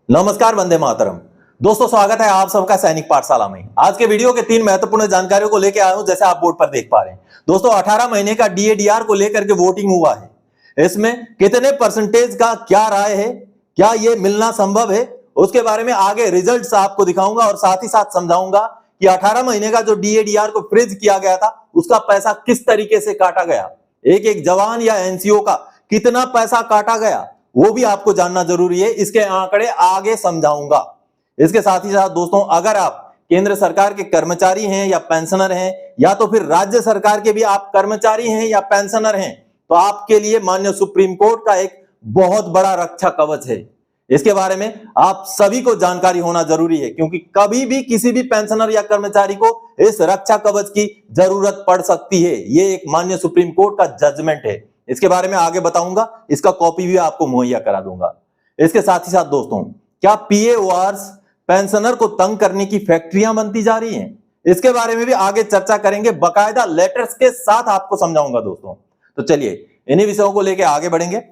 नमस्कार, वंदे मातरम। दोस्तों, स्वागत है आप सबका सैनिक पाठशाला में। आज के वीडियो के 3 महत्वपूर्ण जानकारियों को लेकर आया हूं, जैसे आप बोर्ड पर देख पा रहे हैं। दोस्तों, 18 महीने का डीएडीआर को लेकर के वोटिंग हुआ है। इसमें कितने परसेंटेज का क्या राय है, क्या यह मिलना संभव है, उसके बारे में आगे रिजल्ट्स आपको दिखाऊंगा और साथ ही साथ समझाऊंगा कि 18 महीने का जो डीएडीआर को फ्रीज किया गया था, उसका पैसा किस तरीके से काटा गया, एक एक जवान या एनसीओ का कितना पैसा काटा गया, वो भी आपको जानना जरूरी है। इसके आंकड़े आगे समझाऊंगा। इसके साथ ही साथ दोस्तों, अगर आप केंद्र सरकार के कर्मचारी हैं या पेंशनर हैं, या तो फिर राज्य सरकार के भी आप कर्मचारी हैं या पेंशनर हैं, तो आपके लिए माननीय सुप्रीम कोर्ट का एक बहुत बड़ा रक्षा कवच है। इसके बारे में आप सभी को जानकारी होना जरूरी है, क्योंकि कभी भी किसी भी पेंशनर या कर्मचारी को इस रक्षा कवच की जरूरत पड़ सकती है। यह एक माननीय सुप्रीम कोर्ट का जजमेंट है। इसके बारे में आगे बताऊंगा, इसका कॉपी भी आपको मुहैया करा दूंगा। इसके साथ ही साथ दोस्तों, क्या पीएओआर्स पेंशनर को तंग करने की फैक्ट्रियां बनती जा रही हैं, इसके बारे में भी आगे चर्चा करेंगे, बकायदा लेटर्स के साथ आपको समझाऊंगा दोस्तों। तो चलिए इन्हीं विषयों को लेकर आगे बढ़ेंगे।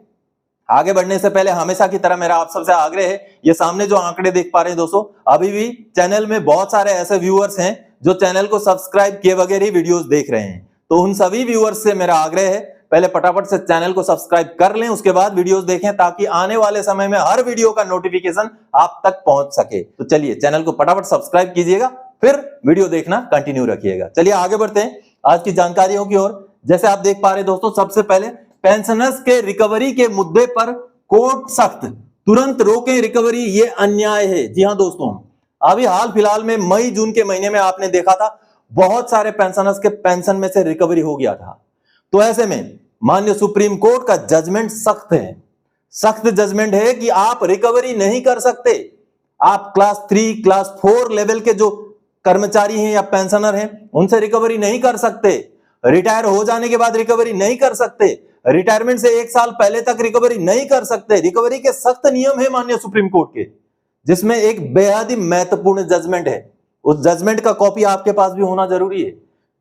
आगे बढ़ने से पहले हमेशा की तरह मेरा आप सबसे आग्रह है, ये सामने जो आंकड़े देख पा रहे हैं दोस्तों, अभी भी चैनल में बहुत सारे ऐसे व्यूअर्स हैं जो चैनल को सब्सक्राइब किए बगैर ही वीडियोस देख रहे हैं। तो उन सभी व्यूअर्स से मेरा आग्रह है, पहले फटाफट से चैनल को सब्सक्राइब कर लें, उसके बाद वीडियोस देखें, ताकि आने वाले समय में हर वीडियो का नोटिफिकेशन आप तक पहुंच सके। तो चलिए चैनल को फटाफट सब्सक्राइब कीजिएगा, फिर वीडियो देखना कंटिन्यू रखिएगा। चलिए आगे बढ़ते हैं आज की जानकारियों की ओर। जैसे आप देख पा रहे हैं दोस्तों, सबसे पहले पेंशनर्स के रिकवरी के मुद्दे पर कोर्ट सख्त, तुरंत रोकें रिकवरी, ये अन्याय है। जी हां दोस्तों, अभी हाल फिलहाल में मई जून के महीने में आपने देखा था, बहुत सारे पेंशनर्स के पेंशन में से रिकवरी हो गया था। तो ऐसे में माननीय सुप्रीम कोर्ट का जजमेंट सख्त है, सख्त जजमेंट है कि आप रिकवरी नहीं कर सकते। आप क्लास 3, क्लास 4 लेवल के जो कर्मचारी हैं या पेंशनर हैं, उनसे रिकवरी नहीं कर सकते। रिटायर हो जाने के बाद रिकवरी नहीं कर सकते। रिटायरमेंट से 1 साल पहले तक रिकवरी नहीं कर सकते। रिकवरी के सख्त नियम है माननीय सुप्रीम कोर्ट के, जिसमें एक बेहद ही महत्वपूर्ण जजमेंट है। उस जजमेंट का कॉपी आपके पास भी होना जरूरी है।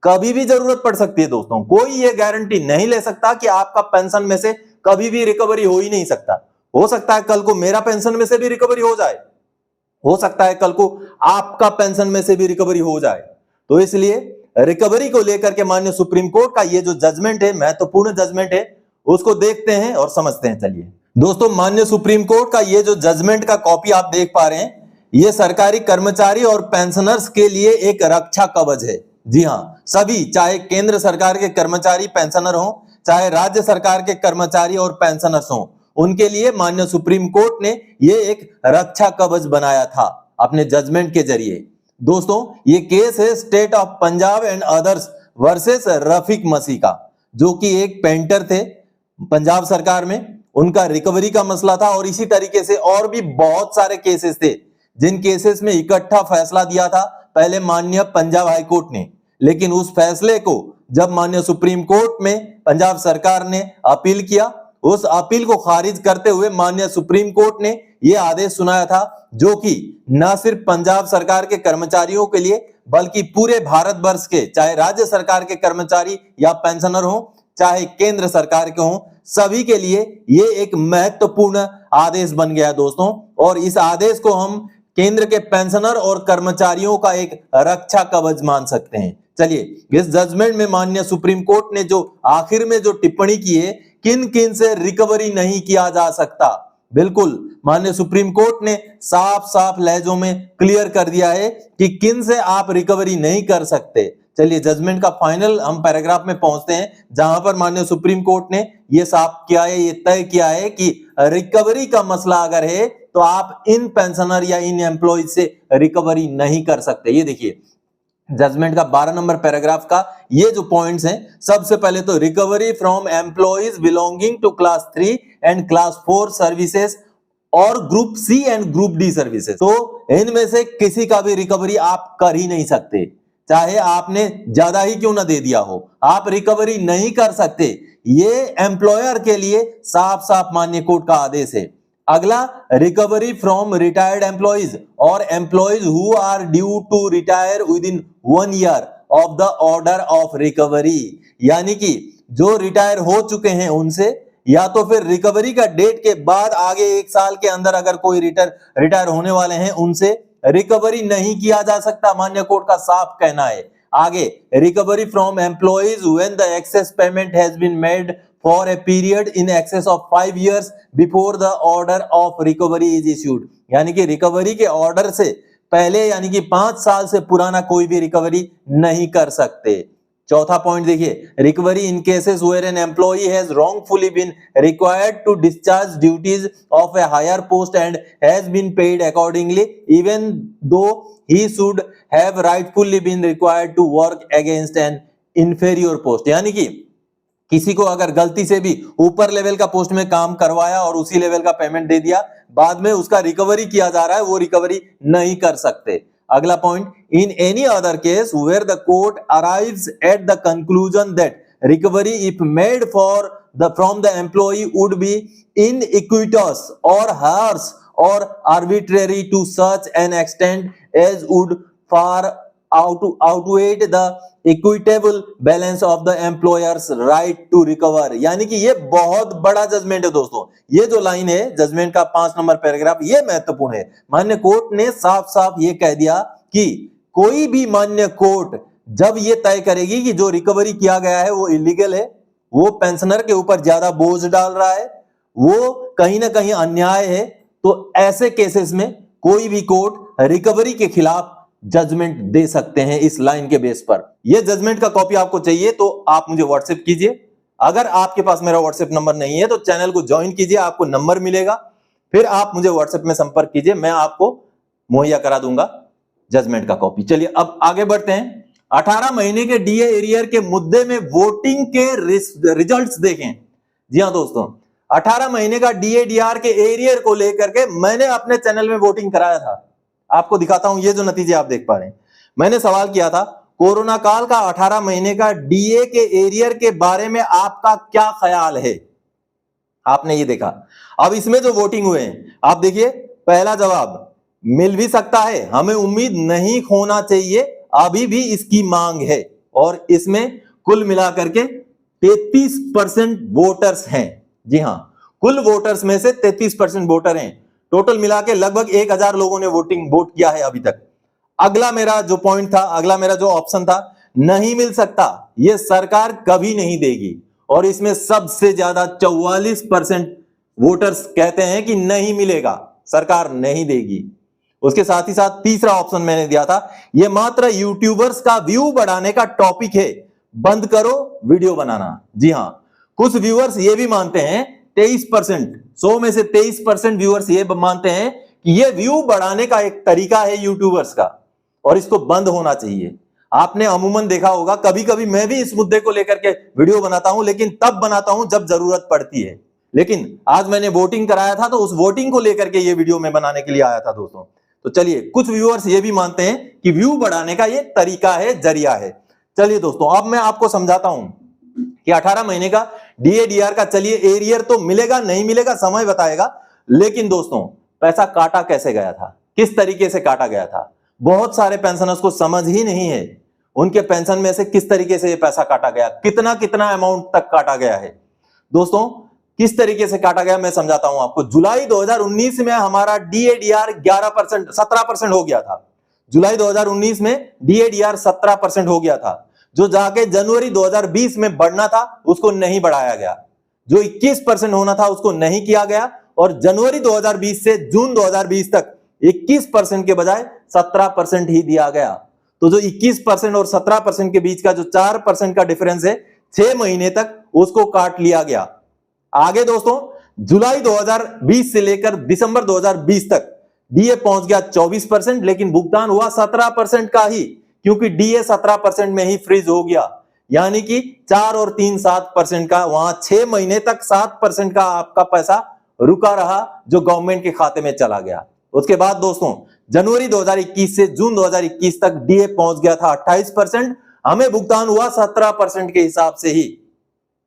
कभी भी जरूरत पड़ सकती है दोस्तों, कोई ये गारंटी नहीं ले सकता कि आपका पेंशन में से कभी भी रिकवरी हो ही नहीं सकता। हो सकता है कल को मेरा पेंशन में से भी रिकवरी हो जाए, हो सकता है कल को आपका पेंशन में से भी रिकवरी हो जाए। तो इसलिए रिकवरी को लेकर के माननीय सुप्रीम कोर्ट का ये जो जजमेंट है, महत्वपूर्ण जजमेंट है, उसको देखते हैं और समझते हैं। चलिए दोस्तों, माननीय सुप्रीम कोर्ट का ये जो जजमेंट का कॉपी आप देख पा रहे हैं, ये सरकारी कर्मचारी और पेंशनर्स के लिए एक रक्षा कवच है। जी हां, सभी, चाहे केंद्र सरकार के कर्मचारी पेंशनर हो, चाहे राज्य सरकार के कर्मचारी और पेंशनर्स हो, उनके लिए माननीय सुप्रीम कोर्ट ने ये एक रक्षा कवच बनाया था अपने जजमेंट के जरिए। दोस्तों, ये केस है state of Punjab and others versus Rafiq Masih का, जो कि एक पेंटर थे पंजाब सरकार में। उनका रिकवरी का मसला था, और इसी तरीके से और भी बहुत सारे केसेस थे, जिन केसेस में इकट्ठा फैसला दिया था पहले माननीय पंजाब हाई कोर्ट ने। लेकिन उस फैसले को जब माननीय सुप्रीम कोर्ट में पंजाब सरकार ने अपील किया, उस अपील को खारिज करते हुए माननीय सुप्रीम कोर्ट ने यह आदेश सुनाया था, जो कि न सिर्फ पंजाब सरकार के कर्मचारियों के लिए, बल्कि पूरे भारतवर्ष के, चाहे राज्य सरकार के कर्मचारी या पेंशनर हो, चाहे केंद्र सरकार के हो, सभी के लिए ये एक महत्वपूर्ण आदेश बन गया दोस्तों। और इस आदेश को हम केंद्र के पेंशनर और कर्मचारियों का एक रक्षा कवच मान सकते हैं। चलिए, इस जजमेंट में माननीय सुप्रीम कोर्ट ने जो आखिर में जो टिप्पणी की है, किन किन से रिकवरी नहीं किया जा सकता, बिल्कुल माननीय सुप्रीम कोर्ट ने साफ साफ लहजों में क्लियर कर दिया है कि किन से आप रिकवरी नहीं कर सकते। चलिए जजमेंट का फाइनल हम पैराग्राफ में पहुंचते हैं, जहां पर माननीय सुप्रीम कोर्ट ने यह साफ किया है, ये तय किया है कि रिकवरी का मसला अगर है, तो आप इन पेंशनर या इन एम्प्लॉयज से रिकवरी नहीं कर सकते। ये देखिए जजमेंट का 12 नंबर पैराग्राफ का ये जो पॉइंट्स हैं, सबसे पहले तो recovery from employees belonging to class 3 and class 4 services और group C and group D services. तो इनमें से किसी का भी रिकवरी आप कर ही नहीं सकते, चाहे आपने ज्यादा ही क्यों ना दे दिया हो, आप रिकवरी नहीं कर सकते। ये एम्प्लॉयर के लिए साफ साफ माननीय कोर्ट का आदेश है। अगला, रिकवरी फ्रॉम रिटायर्ड एम्प्लॉइज और employees who are due to retire within 1 year of the order of recovery, यानी कि जो रिटायर हो चुके हैं उनसे, या तो फिर रिकवरी का डेट के बाद आगे 1 साल के अंदर अगर कोई रिटायर होने वाले हैं उनसे रिकवरी नहीं किया जा सकता, मान्य कोर्ट का साफ कहना है। आगे, recovery from employees when the excess payment has been made for a period in excess of 5 years before the order of recovery is issued, यानी कि रिकवरी के ऑर्डर से पहले यानी कि 5 साल से पुराना कोई भी रिकवरी नहीं कर सकते। चौथा पॉइंट देखिए, recovery in cases where an employee has wrongfully been required to discharge duties of a higher post and has been paid accordingly even though he should have rightfully been required to work against an inferior post, यानी कि किसी को अगर गलती से भी ऊपर level का पोस्ट में काम करवाया और उसी लेवल का पेमेंट दे दिया, बाद में उसका रिकवरी किया जा रहा है, वो रिकवरी नहीं कर सकते। अगला point, in any other case where the court arrives at the conclusion that recovery if made from the employee would be inequitable और हार्श और arbitrary to such an extent as would far outweigh the equitable balance of the employer's right to recover, यानी कि ये बहुत बड़ा judgement है दोस्तों। ये जो लाइन है जजमेंट का 5 नंबर पैराग्राफ, ये महत्वपूर्ण है। मान्य कोर्ट ने साफ साफ ये कह दिया कि कोई भी मान्य कोर्ट जब ये तय करेगी कि जो रिकवरी किया गया है वो इलीगल है, वो पेंशनर के ऊपर ज्यादा बोझ डाल रहा है, वो कहीं ना कहीं अन्याय है, तो ऐसे केसेस में कोई भी कोर्ट रिकवरी के खिलाफ जजमेंट दे सकते हैं इस लाइन के बेस पर। यह जजमेंट का कॉपी आपको चाहिए तो आप मुझे व्हाट्सएप कीजिए। अगर आपके पास मेरा व्हाट्सएप नंबर नहीं है तो चैनल को ज्वाइन कीजिए, आपको नंबर मिलेगा, फिर आप मुझे व्हाट्सएप में संपर्क कीजिए, मैं आपको मुहैया करा दूंगा जजमेंट का कॉपी। चलिए अब आगे बढ़ते हैं। 18 महीने के डीए एरियर के मुद्दे में वोटिंग के रिजल्ट्स देखें। जी हां दोस्तों, 18 महीने का डीए डीआर के एरियर को लेकर के मैंने अपने चैनल में वोटिंग कराया था। आपको दिखाता हूं, ये जो नतीजे आप देख पा रहे हैं। मैंने सवाल किया था, कोरोना काल का 18 महीने का डीए के एरियर के बारे में आपका क्या ख्याल है? आपने ये देखा। अब इसमें जो वोटिंग हुए हैं आप देखिए, पहला जवाब, मिल भी सकता है, हमें उम्मीद नहीं खोना चाहिए, अभी भी इसकी मांग है। और इसमें कुल मिलाकर के 33% वोटर्स हैं। जी हां, कुल वोटर्स में से 33% वोटर हैं। टोटल मिला के लगभग 1000 लोगों ने वोट किया है अभी तक। अगला मेरा जो पॉइंट था, अगला मेरा जो ऑप्शन था, नहीं मिल सकता, यह सरकार कभी नहीं देगी। और इसमें सबसे ज्यादा 44% वोटर्स कहते हैं कि नहीं मिलेगा, सरकार नहीं देगी। उसके साथ ही साथ तीसरा ऑप्शन मैंने दिया था, यह मात्र यूट्यूबर्स का व्यू बढ़ाने का टॉपिक है, बंद करो वीडियो बनाना। जी हां, कुछ व्यूअर्स ये भी मानते हैं, 23%, 100 में से 23% व्यूअर्स ये मानते हैं कि ये व्यू बढ़ाने का एक तरीका है यूट्यूबर्स का और इसको बंद होना चाहिए। आपने अमूमन देखा होगा, कभी कभी मैं भी इस मुद्दे को लेकर के वीडियो बनाता हूं, लेकिन तब बनाता हूं जब जरूरत पड़ती है। लेकिन आज मैंने वोटिंग कराया था तो उस वोटिंग को लेकर के ये वीडियो मैं बनाने के लिए आया था दोस्तों। तो चलिए, कुछ व्यूअर्स ये भी मानते हैं कि व्यू बढ़ाने का ये तरीका है, जरिया है। चलिए दोस्तों, अब मैं आपको समझाता हूं कि 18 महीने का डीएडीआर का, चलिए एरियर तो मिलेगा नहीं मिलेगा समय बताएगा, लेकिन दोस्तों पैसा काटा कैसे गया था, किस तरीके से काटा गया था। बहुत सारे पेंशनर्स को समझ ही नहीं है उनके पेंशन में से किस तरीके से ये पैसा काटा गया, कितना कितना अमाउंट तक काटा गया है। दोस्तों किस तरीके से काटा गया मैं समझाता हूं आपको। जुलाई 2019 में हमारा डीएडीआर 17% हो गया था। जुलाई 2019 में डीएडीआर 17% हो गया था, जो जाके जनवरी 2020 में बढ़ना था उसको नहीं बढ़ाया गया, जो 21% होना था उसको नहीं किया गया, और जनवरी 2020 से जून 2020 तक 21% के बजाय 17% ही दिया गया। तो जो 21% और 17% के बीच का जो 4% का डिफरेंस है, 6 महीने तक उसको काट लिया गया। आगे दोस्तों, जुलाई 2020 से लेकर दिसंबर 2020 तक डीए पहुंच गया 24%, लेकिन भुगतान हुआ 17% का ही, क्योंकि डीए 17% में ही फ्रीज हो गया। यानी कि 4 और 3 7% का, वहां 6 महीने तक 7% का आपका पैसा रुका रहा, जो गवर्नमेंट के खाते में चला गया। उसके बाद दोस्तों जनवरी 2021 से जून 2021 तक डीए पहुंच गया था 28%, हमें भुगतान हुआ 17% के हिसाब से ही।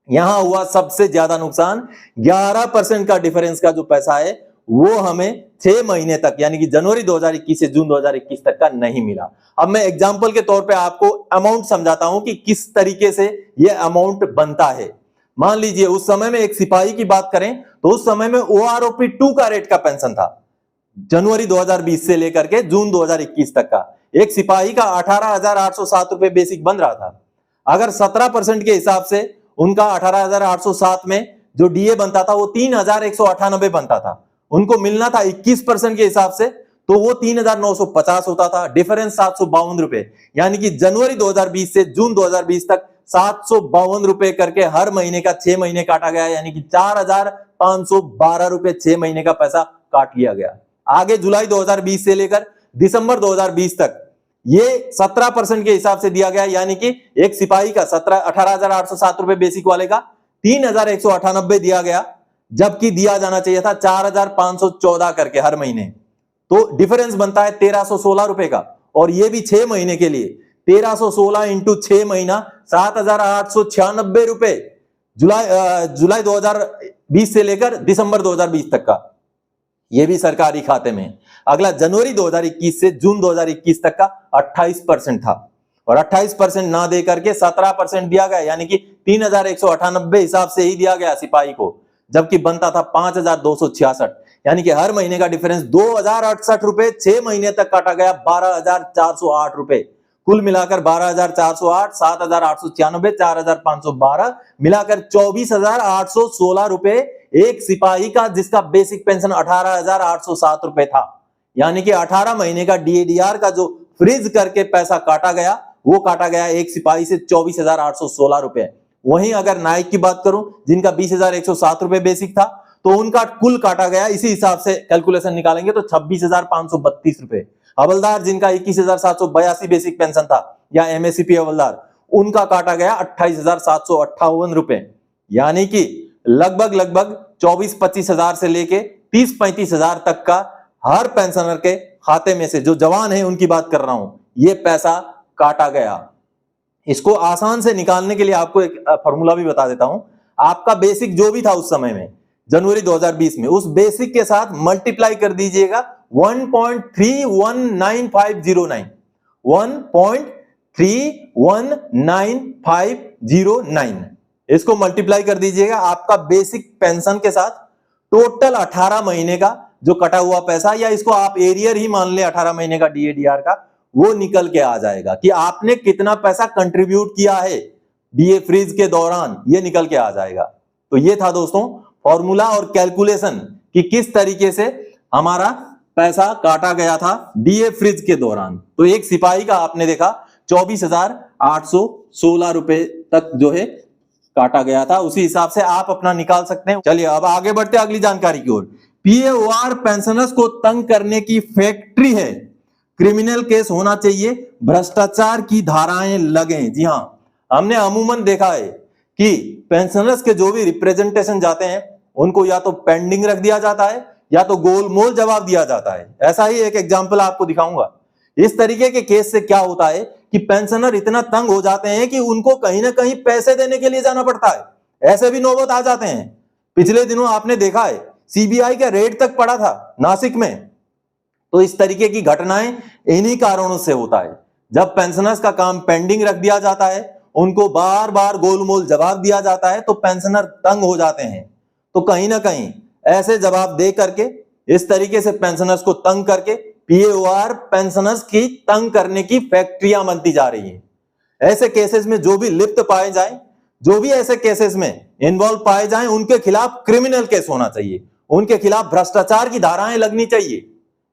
यहां हुआ सबसे ज्यादा नुकसान, 11% का डिफरेंस का जो पैसा है वो हमें 6 महीने तक, यानी कि जनवरी 2021 से जून 2021 तक का नहीं मिला। अब मैं एग्जांपल के तौर पे आपको अमाउंट समझाता हूं कि किस तरीके से ये अमाउंट बनता है। मान लीजिए उस समय में एक सिपाही की बात करें तो उस समय में OROP 2 का रेट का पेंशन था, जनवरी 2020 से लेकर के जून 2021 तक का। एक सिपाही का 18,807 रुपए बेसिक बन रहा था। अगर 17% के हिसाब से उनका 18,807 में जो डीए बनता था वो 3,198 बनता था। उनको मिलना था 21% के हिसाब से तो वो 3,950 होता था। डिफरेंस 752 रुपए, यानी कि जनवरी 2020 से जून 2020 तक 752 रुपए करके हर महीने का 6 महीने काटा गया, यानी कि 4,512 रुपए 6 महीने का पैसा काट लिया गया। आगे जुलाई 2020 से लेकर दिसंबर 2020 तक ये 17% के हिसाब से दिया गया, यानी कि एक सिपाही का 18,807 रुपए बेसिक वाले का 3,198 दिया गया, जबकि दिया जाना चाहिए था 4,514 करके हर महीने। तो डिफरेंस बनता है 1,316 रुपए का, और ये भी 6 महीने के लिए 1,316 इंटू 6 महीना 7,896 रुपए जुलाई 2020 से लेकर दिसंबर 2020 तक का, ये भी सरकारी खाते में। अगला जनवरी 2021 से जून 2021 तक का 28% था, और 28% ना दे करके 17% दिया गया, यानी कि 3,198 हिसाब से ही दिया गया सिपाही को, जबकि बनता था 5,266, यानी कि हर महीने का डिफरेंस 2,068 रुपए 6 महीने तक काटा गया 12,408 रुपए। कुल मिलाकर 12,408, 7,896, 4,512 मिलाकर 24,816 रुपए एक सिपाही का, जिसका बेसिक पेंशन 18,807 रुपए था। यानी कि 18 महीने का डीएडीआर का जो फ्रीज करके पैसा काटा गया वो काटा गया एक सिपाही से 24,816 रुपए। वहीं अगर नायक की बात करूं जिनका 20,107 रुपए बेसिक था तो उनका कुल काटा गया, इसी हिसाब से कैलकुलेशन निकालेंगे तो 26,532 रुपए। हवलदार जिनका 21,782 बेसिक पेंशन था या एमएससीपी हवलदार, उनका काटा गया 28,758 रुपए। यानी कि लगभग 24-25 हजार से लेके 30-35 हजार तक का हर पेंशनर के खाते में से, जो जवान है उनकी बात कर रहा हूं, ये पैसा काटा गया। इसको आसान से निकालने के लिए आपको एक फॉर्मूला भी बता देता हूं। आपका बेसिक जो भी था उस समय में जनवरी 2020 में, उस बेसिक के साथ मल्टीप्लाई कर दीजिएगा 1.319509, 1.319509, इसको मल्टीप्लाई कर दीजिएगा आपका बेसिक पेंशन के साथ टोटल 18 महीने का जो कटा हुआ पैसा, या इसको आप एरियर ही मान ले 18 महीने का डीएडीआर का, वो निकल के आ जाएगा कि आपने कितना पैसा कंट्रीब्यूट किया है डीए फ्रीज के दौरान, ये निकल के आ जाएगा। तो ये था दोस्तों फॉर्मूला और कैलकुलेशन कि किस तरीके से हमारा पैसा काटा गया था डीए फ्रीज के दौरान। तो एक सिपाही का आपने देखा 24,816 रुपए तक जो है काटा गया था, उसी हिसाब से आप अपना निकाल सकते हैं। चलिए अब आगे बढ़ते हैं अगली जानकारी की ओर। पीएओआर पेंशनर्स को तंग करने की फैक्ट्री है, क्रिमिनल केस होना चाहिए, भ्रष्टाचार की धाराएं लगें। जी हां, हमने अमूमन देखा है कि पेंशनर्स के जो भी रिप्रेजेंटेशन जाते हैं उनको या तो पेंडिंग रख दिया जाता है या तो गोलमोल जवाब दिया जाता है। ऐसा ही एक एग्जांपल आपको दिखाऊंगा। इस तरीके के केस से क्या होता है कि पेंशनर इतना तंग हो जाते हैं कि उनको कहीं ना कहीं पैसे देने के लिए जाना पड़ता है। ऐसे भी नौबत आ जाते हैं। पिछले दिनों आपने देखा है सीबीआई का रेड तक पड़ा था नासिक में। तो इस तरीके की घटनाएं इन्हीं कारणों से होता है। जब पेंशनर्स का काम पेंडिंग रख दिया जाता है, उनको बार बार गोलमोल जवाब दिया जाता है, तो पेंशनर तंग हो जाते हैं। तो कहीं ना कहीं ऐसे जवाब दे करके, इस तरीके से पेंशनर्स को तंग करके पीएओआर पेंशनर्स की तंग करने की फैक्ट्रियां बनती जा रही है। ऐसे केसेस में जो भी लिप्त पाए जाएं, जो भी ऐसे केसेस में इन्वॉल्व पाए जाएं, उनके खिलाफ क्रिमिनल केस होना चाहिए, उनके खिलाफ भ्रष्टाचार की धाराएं लगनी चाहिए।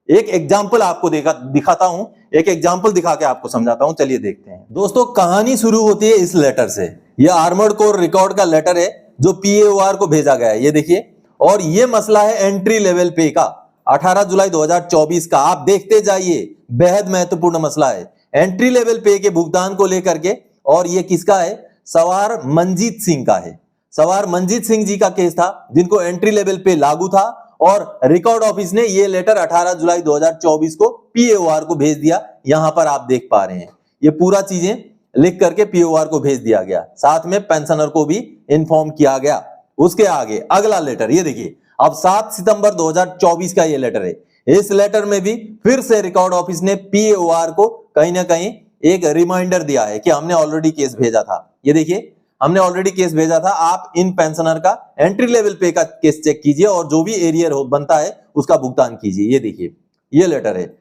एक एग्जाम्पल आपको दिखाता हूं, एक एग्जाम्पल दिखा के आपको समझाता हूं। चलिए देखते हैं। दोस्तों कहानी शुरू होती है इस लेटर से। यह आर्मर्ड कोर रिकॉर्ड का लेटर है जो पीएओआर को भेजा गया है, ये देखिए। और ये मसला है एंट्री लेवल पे का, 18 जुलाई 2024 का। आप देखते जाइए, बेहद महत्वपूर्ण मसला है एंट्री लेवल पे के भुगतान को लेकर के। और ये किसका है? सवार मंजीत सिंह का है। सवार मंजीत सिंह जी का केस था जिनको एंट्री लेवल पे लागू था, और रिकॉर्ड ऑफिस ने ये लेटर 18 जुलाई 2024 को पीएओआर को भेज दिया। यहां पर आप देख पा रहे हैं ये पूरा चीजें लिख करके पीएओआर को भेज दिया गया, साथ में पेंशनर को भी इन्फॉर्म किया गया। उसके आगे अगला लेटर ये देखिए, अब 7 सितंबर 2024 का ये लेटर है। इस लेटर में भी फिर से रिकॉर्ड ऑफिस ने पीएओआर को कहीं ना कहीं एक रिमाइंडर दिया है कि हमने ऑलरेडी केस भेजा था। ये देखिए, हमने ऑलरेडी केस भेजा था, आप इन पेंशनर का एंट्री लेवल पे का केस चेक कीजिए और जो भी एरियर बनता है उसका भुगतान कीजिए। ये देखिए ये लेटर है।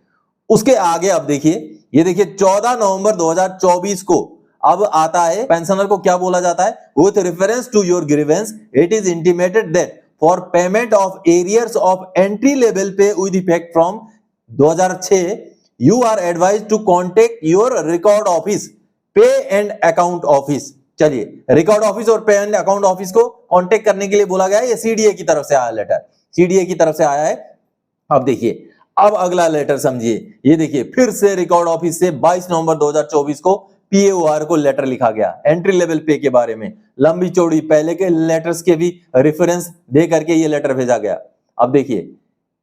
उसके आगे अब देखिए, ये देखिए 14 नवंबर 2024 को अब आता है, पेंशनर को क्या बोला जाता है, with reference to your grievance it is intimated that for payment of arrears of entry level pay with effect from 2006 you are advised to contact your record office pay and account office. चलिए, record office और pay and account office को contact करने के लिए बोला गया है। ये सीडीए की तरफ से आया लेटर, सीडीए की तरफ से आया है। अब देखिए, अब अगला लेटर समझिए, ये देखिए फिर से रिकॉर्ड ऑफिस से 22 नवंबर 2024 को पीएओआर को लेटर लिखा गया एंट्री लेवल पे के बारे में। लंबी चौड़ी पहले के लेटर्स के भी रेफरेंस दे करके ये लेटर भेजा गया। अब देखिए,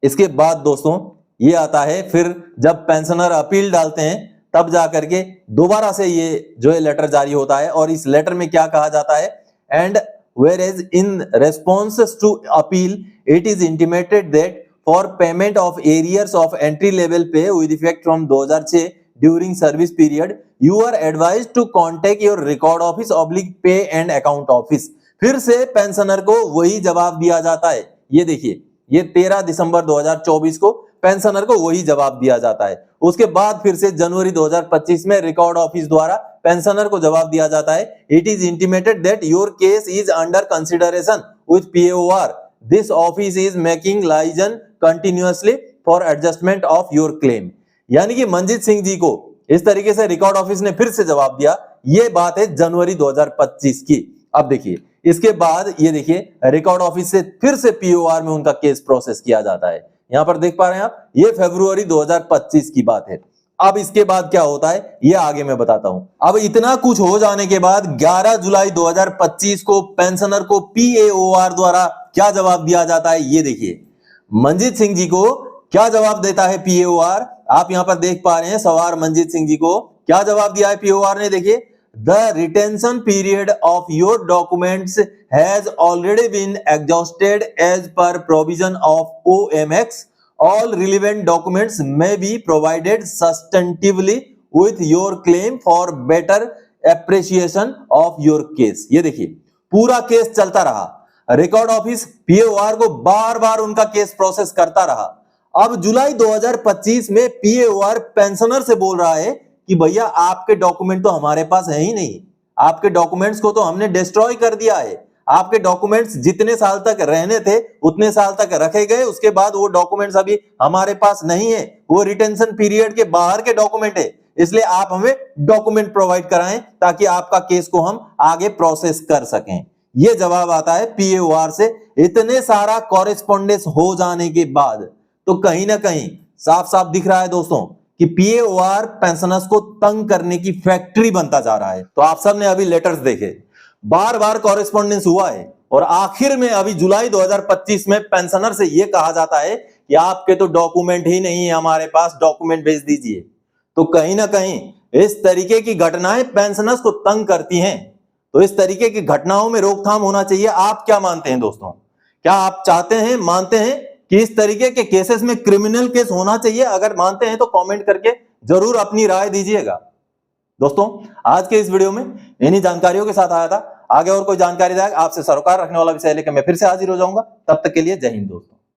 इसके बाद दोस्तों ये आता है, फिर जब पेंशनर अपील डालते हैं तब जाकर के दोबारा से ये जो है लेटर जारी होता है। और इस लेटर में क्या कहा जाता है, and where as in response to appeal it is intimated that for payment of arrears of entry level pay with effect from 2006 during service period you are advised to contact your record office oblique pay and account office. फिर से pensioner को वही जवाब दिया जाता है। ये देखिए, ये 13 दिसंबर 2024 को पेंशनर को वही जवाब दिया जाता है। उसके बाद फिर से जनवरी 2025 में रिकॉर्ड ऑफिस द्वारा पेंशनर को जवाब दिया जाता है, it is intimated that your case is under consideration with PAOR, this office is making liaison continuously for adjustment of your claim. यानी कि मंजीत सिंह जी को इस तरीके से रिकॉर्ड ऑफिस ने फिर से जवाब दिया। ये बात है जनवरी 2025 की। अब देखिए, इसके बाद ये देखिए रिकॉर्ड ऑफिस से फिर से पीओआर में उनका केस प्रोसेस किया जाता है। यहां पर देख पा रहे हैं आप, ये फरवरी 2025 की बात है। अब इसके बाद क्या होता है ये आगे मैं बताता हूं। अब इतना कुछ हो जाने के बाद 11 जुलाई 2025 को पेंशनर को पीएओआर द्वारा क्या जवाब दिया जाता है, ये देखिए मंजीत सिंह जी को क्या जवाब देता है पीएओआर। आप यहां पर देख पा रहे हैं, सवार मंजीत सिंह जी को क्या जवाब दिया है पीओआर ने, देखिए, the retention period of your documents has already been exhausted as per provision of OMX, all relevant documents may be provided substantively with your claim for better appreciation of your case। ये देखिए पूरा case चलता रहा, record office पीएओआर को बार बार उनका case process करता रहा। अब जुलाई 2025 में पीएओआर पेंशनर से बोल रहा है कि भैया आपके डॉक्यूमेंट तो हमारे पास है ही नहीं, आपके डॉक्यूमेंट्स को तो हमने डिस्ट्रॉय कर दिया है, आपके डॉक्यूमेंट्स जितने साल तक रहने थे उतने साल तक रखे गए, उसके बाद वो डॉक्यूमेंट्स अभी हमारे पास नहीं है, वो रिटेंशन पीरियड के बाहर के डॉक्यूमेंट है, इसलिए आप हमें डॉक्यूमेंट प्रोवाइड कराएं ताकि आपका केस को हम आगे प्रोसेस कर सकें। ये जवाब आता है पीएओआर से। इतने सारा कॉरेस्पॉन्डेंस हो जाने के बाद तो कहीं ना कहीं साफ साफ दिख रहा है दोस्तों कि पीएओआर पेंशनर्स को तंग करने की फैक्ट्री बनता जा रहा है। तो आप सबने अभी लेटर्स देखे, बार बार कॉरेस्पॉन्डेंस हुआ है और आखिर में अभी जुलाई 2025 में पेंशनर से यह कहा जाता है कि आपके तो डॉक्यूमेंट ही नहीं है हमारे पास, डॉक्यूमेंट भेज दीजिए। तो कहीं ना कहीं इस तरीके की घटनाएं पेंशनर्स को तंग करती हैं। तो इस तरीके की घटनाओं में रोकथाम होना चाहिए। आप क्या मानते हैं दोस्तों, क्या आप चाहते हैं, मानते हैं कि इस तरीके के केसेस में क्रिमिनल केस होना चाहिए? अगर मानते हैं तो कमेंट करके जरूर अपनी राय दीजिएगा। दोस्तों आज के इस वीडियो में इन्हीं जानकारियों के साथ आया था। आगे और कोई जानकारी आपसे सरोकार रखने वाला विषय लेकर मैं फिर से हाजिर हो जाऊंगा। तब तक के लिए जय हिंद दोस्तों।